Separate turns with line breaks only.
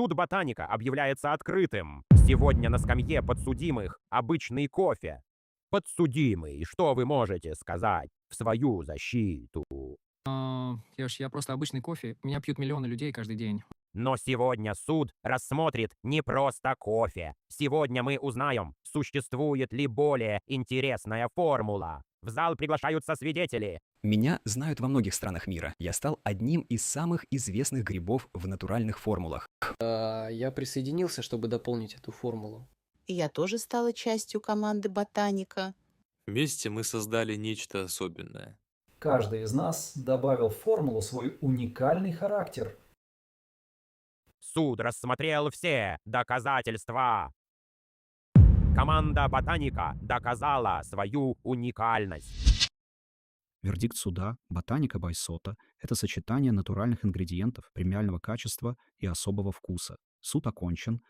Суд ботаника объявляется открытым. Сегодня на скамье подсудимых обычный кофе. Подсудимый, что вы можете сказать в свою защиту?
Я просто обычный кофе. Меня пьют миллионы людей каждый день.
Но сегодня суд рассмотрит не просто кофе. Сегодня мы узнаем, существует ли более интересная формула. В зал приглашаются свидетели.
Меня знают во многих странах мира. Я стал одним из самых известных грибов в натуральных формулах.
Я присоединился, чтобы дополнить эту формулу.
И я тоже стала частью команды ботаника.
Вместе мы создали нечто особенное.
Каждый из нас добавил в формулу свой уникальный характер.
Суд рассмотрел все доказательства. Команда ботаника доказала свою уникальность.
Вердикт суда «Ботаника Байсота» — это сочетание натуральных ингредиентов, премиального качества и особого вкуса. Суд окончен.